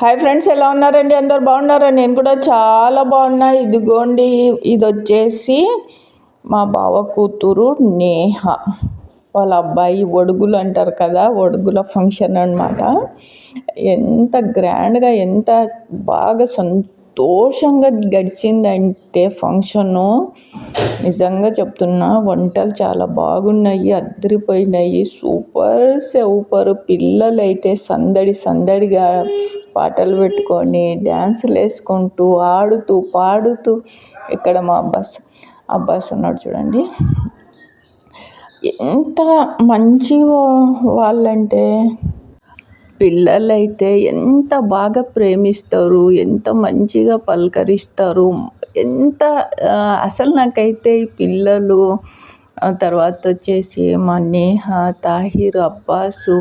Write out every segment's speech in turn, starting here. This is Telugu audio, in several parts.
హాయ్ ఫ్రెండ్స్, ఎలా ఉన్నారండి? అందరు బాగున్నారా? నేను కూడా చాలా బాగున్నా. ఇదిగోండి, ఇది వచ్చేసి మా బావ కూతురు నేహ వాళ్ళ అబ్బాయి ఒడుగులు అంటారు కదా, ఒడుగుల ఫంక్షన్ అనమాట. ఎంత గ్రాండ్గా, ఎంత బాగా సంతోషంగా గడిచిందంటే ఫంక్షను, నిజంగా చెప్తున్నా. వంటలు చాలా బాగున్నాయి, అద్దరిపోయినాయి, సూపర్. పిల్లలైతే సందడి సందడిగా పాటలు పెట్టుకొని డ్యాన్సులు వేసుకుంటూ ఆడుతూ పాడుతూ, ఇక్కడ మా అబ్బాస్ ఉన్నాడు చూడండి. ఎంత మంచి వాళ్ళంటే, పిల్లలైతే ఎంత బాగా ప్రేమిస్తారు, ఎంత మంచిగా పలకరిస్తారు, ఎంత అసలు నాకైతే ఈ పిల్లలు, తర్వాత వచ్చేసి మా నేహ, తాహిర్, అబ్బాసు,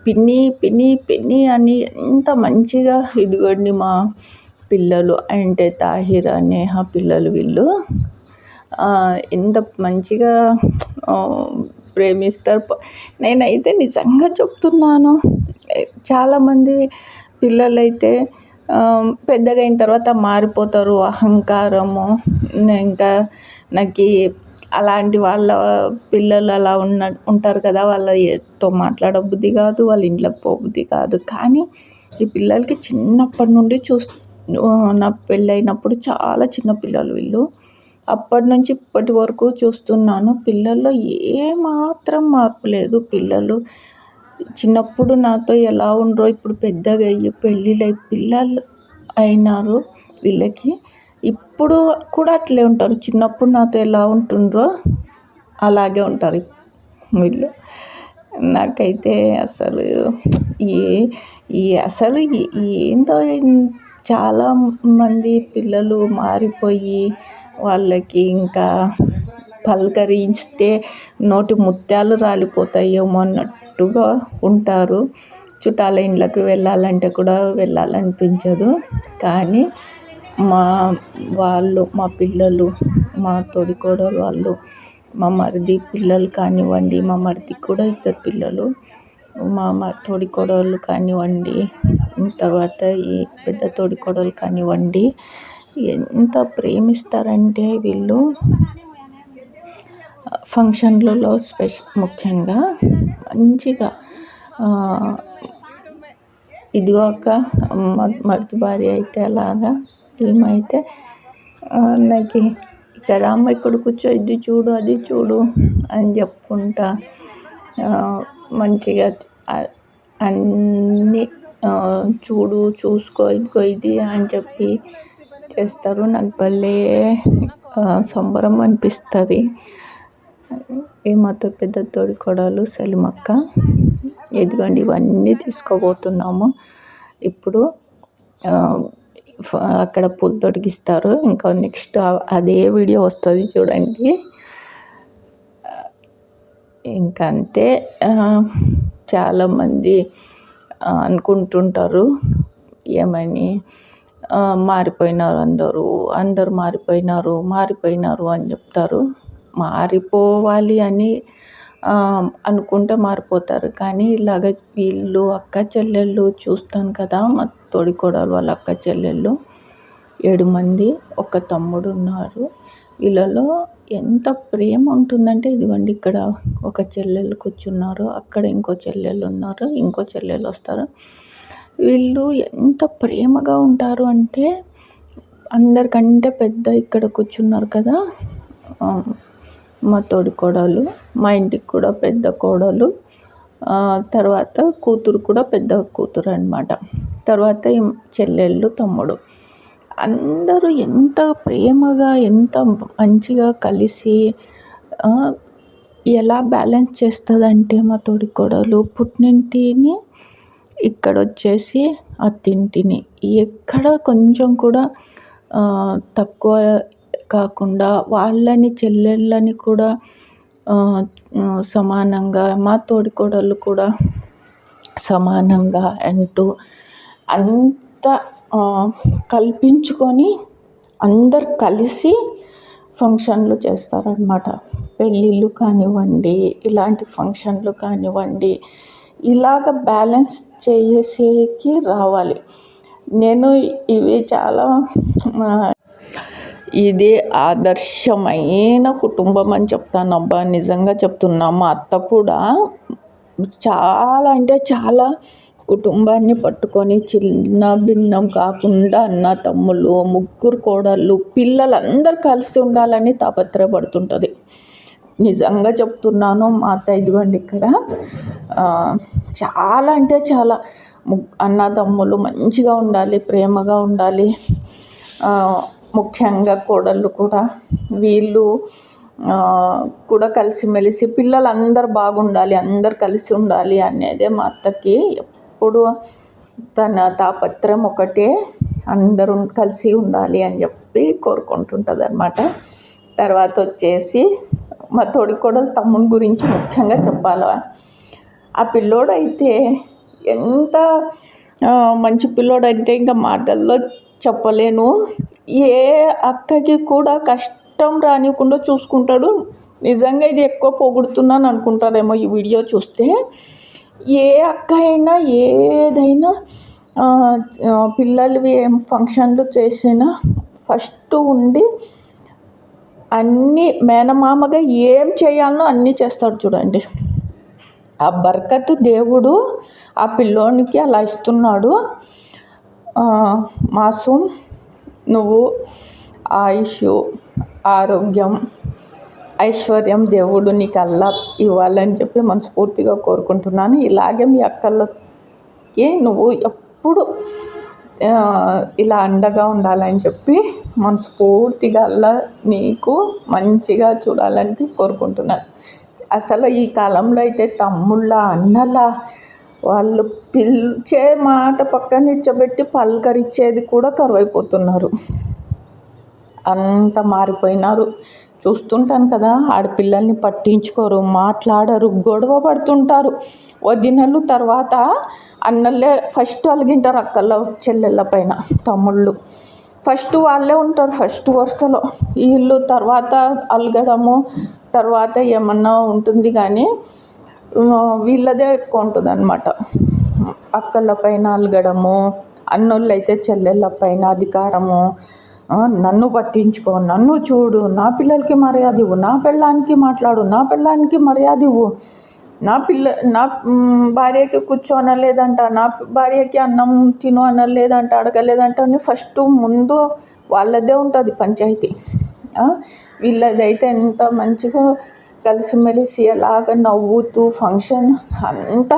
పిన్ని అని ఎంత మంచిగా, ఇదిగోండి మా పిల్లలు అంటే తాహిర్, నేహ పిల్లలు వీళ్ళు ఎంత మంచిగా ప్రేమిస్తారు. నేనైతే నిజంగా చెప్తున్నాను, చాలామంది పిల్లలైతే పెద్దగా అయిన తర్వాత మారిపోతారు, అహంకారము. ఇంకా నాకు అలాంటి వాళ్ళ పిల్లలు అలా ఉంటారు కదా, వాళ్ళతో మాట్లాడబుద్ధి కాదు, వాళ్ళ ఇంట్లోకి పోబుద్ధి కాదు. కానీ ఈ పిల్లలకి చిన్నప్పటి నుండి నా పెళ్ళైనప్పుడు చాలా చిన్న పిల్లలు వీళ్ళు, అప్పటి నుంచి ఇప్పటి వరకు చూస్తున్నాను. పిల్లల్లో ఏమాత్రం మార్పు లేదు. పిల్లలు చిన్నప్పుడు నాతో ఎలా ఉండరో, ఇప్పుడు పెద్దగా అయ్యి పెళ్ళిళ్ళై పిల్లలు అయినారు వీళ్ళకి, ఇప్పుడు కూడా అట్లే ఉంటారు. చిన్నప్పుడు నాతో ఎలా ఉంటుండ్రో అలాగే ఉంటారు వీళ్ళు. నాకైతే అసలు అసలు ఏందో, చాలామంది పిల్లలు మారిపోయి వాళ్ళకి ఇంకా పలకరిస్తే నోటి ముత్యాలు రాలిపోతాయేమో అన్నట్టుగా ఉంటారు. చుట్టాల ఇండ్లకు వెళ్ళాలంటే కూడా వెళ్ళాలనిపించదు. కానీ మా పిల్లలు, మా తోడికోడలు వాళ్ళు, మా మరిది పిల్లలు కానివ్వండి, మా మరిదికి కూడా 2 పిల్లలు, మా తోడికోడళ్ళు కానివ్వండి, తర్వాత ఈ పెద్ద తోడికోడలు కానివ్వండి, ఎంత ప్రేమిస్తారంటే వీళ్ళు ఫంక్షన్లలో ముఖ్యంగా మంచిగా, ఇదిగో అక్క మరిది భార్య అయితే అలాగా, ఏమైతే నాకు ఇక్కడ అమ్మ ఇక్కడ కూర్చో, ఇది చూడు అది చూడు అని చెప్పుకుంటా మంచిగా అన్నీ చూసుకో, ఇదిగో ఇది అని చెప్పి చేస్తారు. నాకు భలే సంబరం అనిపిస్తుంది. మాతో పెద్ద తోడికోడలు సలీమక్క, ఇదిగోండి ఇవన్నీ తీసుకోబోతున్నాము ఇప్పుడు. అక్కడ పూలు తొడిగిస్తారు. ఇంకా నెక్స్ట్ అదే వీడియో వస్తుంది చూడండి. ఇంకంతే. చాలామంది అనుకుంటుంటారు ఏమని, మారిపోయినారు అందరూ మారిపోయినారు అని చెప్తారు. మారిపోవాలి అని అనుకుంటే మారిపోతారు. కానీ ఇలాగ వీళ్ళు అక్క చెల్లెళ్ళు చూస్తాను కదా, మా తోడికోడలు వాళ్ళ అక్క చెల్లెళ్ళు 7 మంది, ఒక తమ్ముడు ఉన్నారు. వీళ్ళలో ఎంత ప్రేమ ఉంటుందంటే, ఇదిగోండి ఇక్కడ ఒక చెల్లెలు కూర్చున్నారు, అక్కడ ఇంకో చెల్లెలు ఉన్నారు, ఇంకో చెల్లెలు వస్తారు. వీళ్ళు ఎంత ప్రేమగా ఉంటారు అంటే, అందరికంటే పెద్ద ఇక్కడ కూర్చున్నారు కదా మా తోడికోడలు, మా ఇంటికి కూడా పెద్ద కోడలు, తర్వాత కూతురు కూడా పెద్ద కూతురు అన్నమాట. తర్వాత చెల్లెళ్ళు, తమ్ముడు, అందరూ ఎంత ప్రేమగా, ఎంత మంచిగా కలిసి ఎలా బ్యాలెన్స్ చేస్తుందంటే, మా తోడికోడలు పుట్టినింటిని, ఇక్కడ వచ్చేసి అత్తింటిని, ఎక్కడ కొంచెం కూడా తక్కువ కాకుండా వాళ్ళని చెల్లెళ్ళని కూడా సమానంగా, మా తోడికోడళ్ళు కూడా సమానంగా అంటూ అంత కల్పించుకొని అందరు కలిసి ఫంక్షన్లు చేస్తారన్నమాట. పెళ్ళిళ్ళు కానివ్వండి, ఇలాంటి ఫంక్షన్లు కానివ్వండి, ఇలాగ బ్యాలెన్స్ చేసేకి రావాలి. నేను ఇవి చాలా ఇది ఆదర్శమైన కుటుంబం అని చెప్తాను అబ్బా, నిజంగా చెప్తున్నా. మా అత్త కూడా చాలా అంటే చాలా కుటుంబాన్ని పట్టుకొని చిన్న భిన్నం కాకుండా అన్న తమ్ముళ్ళు, ముగ్గురు కోడళ్ళు, పిల్లలందరూ కలిసి ఉండాలని తాపత్రయపడుతుంటుంది. నిజంగా చెప్తున్నాను. మా అత్త ఇదిగోండి ఇక్కడ చాలా అంటే చాలా అన్నదమ్ములు మంచిగా ఉండాలి, ప్రేమగా ఉండాలి. ముఖ్యంగా కోడళ్ళు కూడా వీళ్ళు కూడా కలిసిమెలిసి పిల్లలందరూ బాగుండాలి, అందరు కలిసి ఉండాలి అనేదే మా అత్తకి ఎప్పుడు తన తాపత్రయం ఒకటే, అందరూ కలిసి ఉండాలి అని చెప్పి కోరుకుంటుంటుంది అన్నమాట. తర్వాత వచ్చేసి మా తోడికోడలు తమ్ముని గురించి ముఖ్యంగా చెప్పాలా. ఆ పిల్లోడైతే ఎంత మంచి పిల్లోడంటే ఇంకా మాటల్లో చెప్పలేను. ఏ అక్కకి కూడా కష్టం రానివ్వకుండా చూసుకుంటాడు. నిజంగా ఇది ఎక్కువ పొగుడుతున్నాను అనుకుంటారేమో ఈ వీడియో చూస్తే. ఏ అక్క అయినా ఏదైనా పిల్లలవి ఏం ఫంక్షన్లు చేసినా ఫస్ట్ ఉండి అన్నీ మేనమామగా ఏం చేయాలనో అన్నీ చేస్తాడు చూడండి. ఆ బర్కత్ దేవుడు ఆ పిల్లోనికి అలా ఇస్తున్నాడు. మాసూమ్, నువ్వు ఆయుష్, ఆరోగ్యం, ఐశ్వర్యం దేవుడు నీకు అల్లా ఇవ్వాలని చెప్పి మనస్ఫూర్తిగా కోరుకుంటున్నాను. ఇలాగే మీ అక్కలకి నువ్వు ఎప్పుడు ఇలా అండగా ఉండాలని చెప్పి మనస్ఫూర్తిగా అల్లా నీకు మంచిగా చూడాలని కోరుకుంటున్నాను. అసలు ఈ కాలంలో అయితే తమ్ముళ్ళ, అన్నల వాళ్ళు పిలిచే మాట పక్కన నిల్చోబెట్టి పలకరించేది కూడా కరువైపోతున్నారు. అంత మారిపోయినారు. చూస్తుంటాను కదా, ఆడపిల్లల్ని పట్టించుకోరు, మాట్లాడరు, గొడవ పడుతుంటారు. వదినలు తర్వాత అన్నలే ఫస్ట్ అలిగింటారు, అక్కల చెల్లెళ్ళ పైన. తమ్ముళ్ళు ఫస్ట్ వాళ్ళే ఉంటారు ఫస్ట్ వరుసలో. వీళ్ళు తర్వాత అలగడము, తర్వాత ఏమన్నా ఉంటుంది కానీ వీళ్ళదే ఎక్కువ ఉంటుంది అన్నమాట. అక్కల పైన అలగడము, అన్నోళ్ళు అయితే చెల్లెళ్ళ పైన అధికారము. నన్ను పట్టించుకో, నన్ను చూడు, నా పిల్లలకి మర్యాద ఇవ్వు, నా పెళ్ళానికి మాట్లాడు, నా పెళ్ళానికి మర్యాద ఇవ్వు, నా భార్యకి కూర్చో అనలేదంట, నా భార్యకి అన్నం తిను అనలేదంట, అడగలేదంట అని ఫస్ట్ ముందు వాళ్ళదే ఉంటుంది పంచాయతీ. వీళ్ళదైతే ఎంత మంచిగా కలిసిమెలిసి అలాగ నవ్వుతూ ఫంక్షన్ అంతా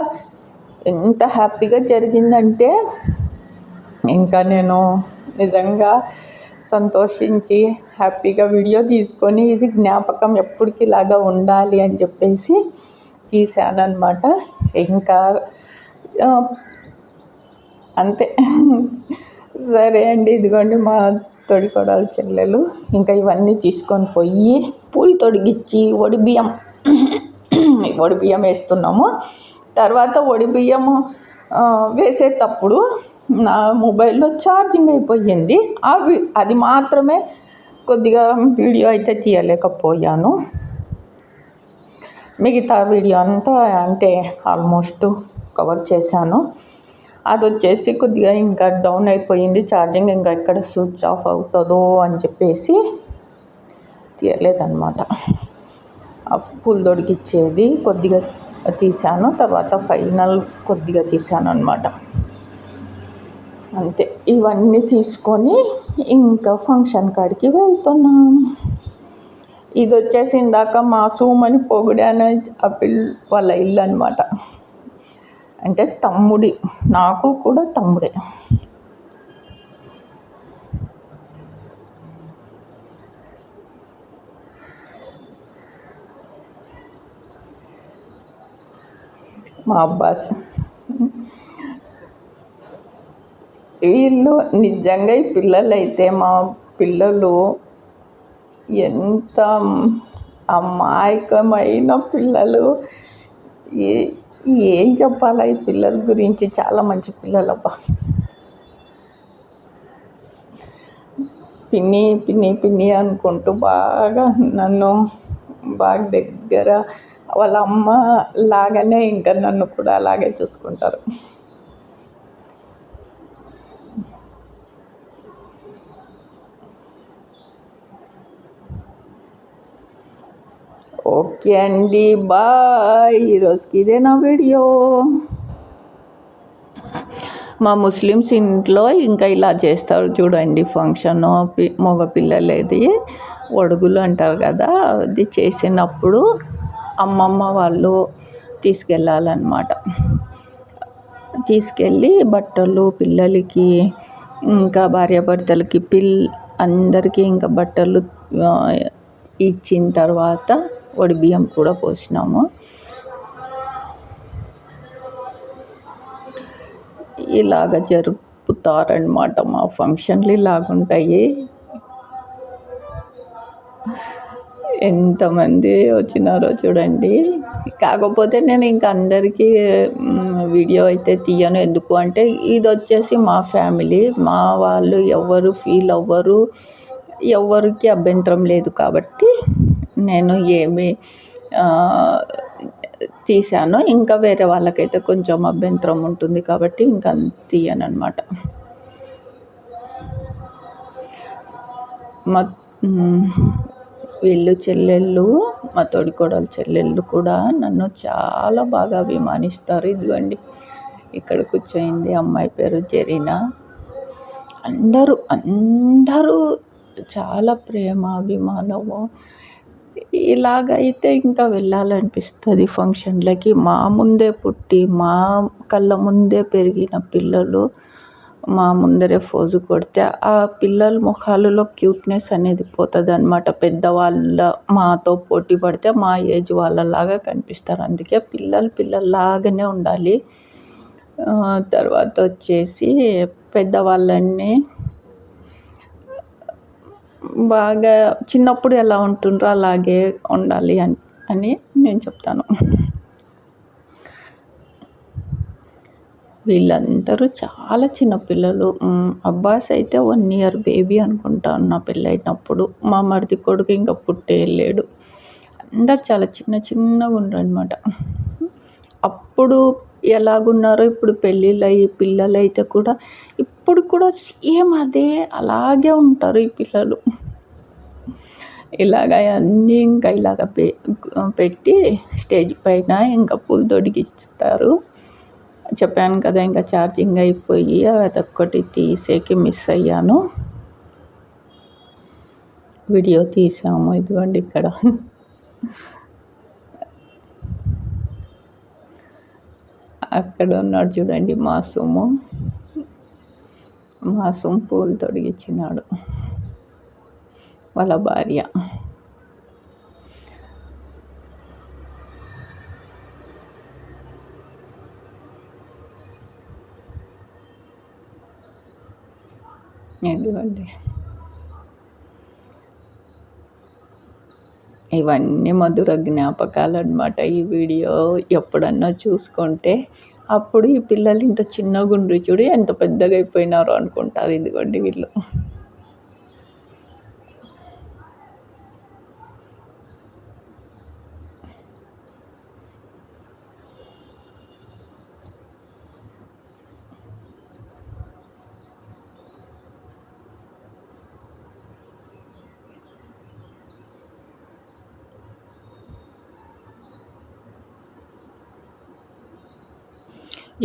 ఎంత హ్యాపీగా జరిగిందంటే ఇంకా నేను నిజంగా సంతోషించి హ్యాపీగా వీడియో తీసుకొని ఇది జ్ఞాపకం ఎప్పటికి ఇలాగా ఉండాలి అని చెప్పేసి తీశానన్నమాట. ఇంకా అంతే. సరే అండి, ఇదిగోండి మా తొడికోడలు చెల్లెలు ఇంకా ఇవన్నీ తీసుకొని పోయి పూలు తొడిగిచ్చి వడిబియ్యం వేస్తున్నాము. తర్వాత వడిబియ్యము వేసేటప్పుడు నా మొబైల్లో ఛార్జింగ్ అయిపోయింది. అది మాత్రమే కొద్దిగా వీడియో అయితే తీయలేకపోయాను. మిగతా వీడియో అంతా అంటే ఆల్మోస్ట్ కవర్ చేశాను. అది వచ్చేసి కొద్దిగా ఇంకా డౌన్ అయిపోయింది ఛార్జింగ్, ఇంకా ఎక్కడ స్విచ్ ఆఫ్ అవుతుందో అని చెప్పేసి తీయలేదన్నమాట. పూలు తొడిగిచ్చేది కొద్దిగా తీశాను, తర్వాత ఫైనల్ కొద్దిగా తీశాను అన్నమాట. అంతే. ఇవన్నీ తీసుకొని ఇంకా ఫంక్షన్ కాడికి వెళ్తున్నాం. ఇది వచ్చేసి ఇందాక మాసూమని పొగిడాను ఆ వాళ్ళ ఇల్లు అన్నమాట. అంటే తమ్ముడి, నాకు కూడా తమ్ముడే. మా అబ్బాస్. వీళ్ళు నిజంగా ఈ పిల్లలు అయితే మా పిల్లలు ఎంత అమాయకమైన పిల్లలు. ఏం చెప్పాలా ఈ పిల్లల గురించి, చాలా మంచి పిల్లలబ్బా. పిన్ని పిన్ని పిన్ని అనుకుంటూ బాగా నన్ను బాగా దగ్గర, వాళ్ళ అమ్మ లాగానే ఇంకా నన్ను కూడా అలాగే చూసుకుంటారు. ఓకే అండి, బాయ్. ఈరోజుకి ఇదే నా వీడియో. మా ముస్లిమ్స్ ఇంట్లో ఇంకా ఇలా చేస్తారు చూడండి ఫంక్షన్, మగ పిల్లలేది ఒడుగులు అంటారు కదా, అది చేసినప్పుడు అమ్మమ్మ వాళ్ళు తీసుకెళ్ళాలన్నమాట. తీసుకెళ్ళి బట్టలు పిల్లలకి, ఇంకా భార్యాభర్తలకి, అందరికీ ఇంకా బట్టలు ఇచ్చిన తర్వాత బియ్యం కూడా పోసినాము. ఇలాగ జరుపుతారనమాట మా ఫంక్షన్లు, ఇలాగుంటాయి. ఎంతమంది వచ్చినారో చూడండి. కాకపోతే నేను ఇంకా అందరికీ వీడియో అయితే తీయను. ఎందుకు అంటే ఇది వచ్చేసి మా ఫ్యామిలీ, మా వాళ్ళు ఎవరు ఫీల్ అవ్వరు, ఎవరికి అభ్యంతరం లేదు కాబట్టి నేను ఏమి తీశాను. ఇంకా వేరే వాళ్ళకైతే కొంచెం అభ్యంతరం ఉంటుంది కాబట్టి ఇంకా తీయను అనమాట. మా వీళ్ళు చెల్లెళ్ళు, మా తోడికోడలు చెల్లెళ్ళు కూడా నన్ను చాలా బాగా అభిమానిస్తారు. ఇదిగోండి ఇక్కడ కూర్చోయింది, అమ్మాయి పేరు జరీనా. అందరూ చాలా ప్రేమ, అభిమానము. ఇలాగైతే ఇంకా వెళ్ళాలనిపిస్తుంది ఫంక్షన్లకి. మా ముందే పుట్టి మా కళ్ళ ముందే పెరిగిన పిల్లలు మా ముందరే ఫోజు కొడితే ఆ పిల్లల ముఖాలలో క్యూట్నెస్ అనేది పోతుంది అనమాట. పెద్దవాళ్ళ మాతో పోటీ పడితే మా ఏజ్ వాళ్ళలాగా కనిపిస్తారు. అందుకే పిల్లల్లాగానే ఉండాలి. తర్వాత వచ్చేసి పెద్దవాళ్ళని బాగా చిన్నప్పుడు ఎలా ఉంటుండ్రో అలాగే ఉండాలి అని నేను చెప్తాను. వీళ్ళందరూ చాలా చిన్నపిల్లలు. అబ్బాస్ అయితే 1 year బేబీ అనుకుంటాను నా పెళ్ళైనప్పుడు. మా మరిది కొడుకు ఇంకా పుట్టేయలేడు. అందరు చాలా చిన్నగా ఉండరనమాట. అప్పుడు ఎలాగున్నారో ఇప్పుడు పెళ్ళిళ్ళయి పిల్లలైతే కూడా ఇప్పుడు కూడా సేమ్ అలాగే ఉంటారు ఈ పిల్లలు. ఇలాగ అన్నీ ఇంకా ఇలాగ పెట్టి స్టేజ్ పైన ఇంకా పూలు తొడిగిస్తారు. చెప్పాను కదా, ఇంకా ఛార్జింగ్ అయిపోయి అదొక్కటి తీసేకి మిస్ అయ్యాను. వీడియో తీసాము. ఇదిగోండి ఇక్కడ అక్కడ ఉన్నాడు చూడండి మాసూము పూలు తొడిగించినాడు వాళ్ళ భార్య. ఎందుకండి ఇవన్నీ మధుర జ్ఞాపకాలు అనమాట. ఈ వీడియో ఎప్పుడన్నా చూసుకుంటే అప్పుడు ఈ పిల్లలు ఇంత చిన్నగా ఉండ్రు చూడు, ఎంత పెద్దగా అయిపోయినారో అనుకుంటారు. ఇదిగోండి వీళ్ళు.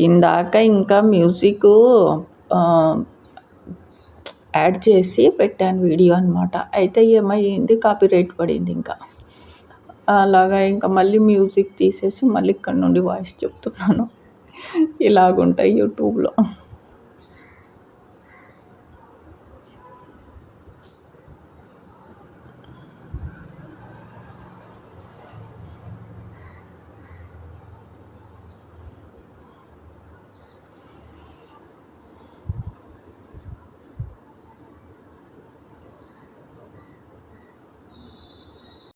ఇందాక ఇంకా మ్యూజిక్ యాడ్ చేసి పెట్టాను వీడియో అనమాట. అయితే ఏమైంది, కాపీరైట్ పడింది. ఇంకా అలాగా ఇంకా మళ్ళీ మ్యూజిక్ తీసేసి మళ్ళీ ఇక్కడ నుండి వాయిస్ చెప్తున్నాను. ఇలాగుంటాయి యూట్యూబ్లో.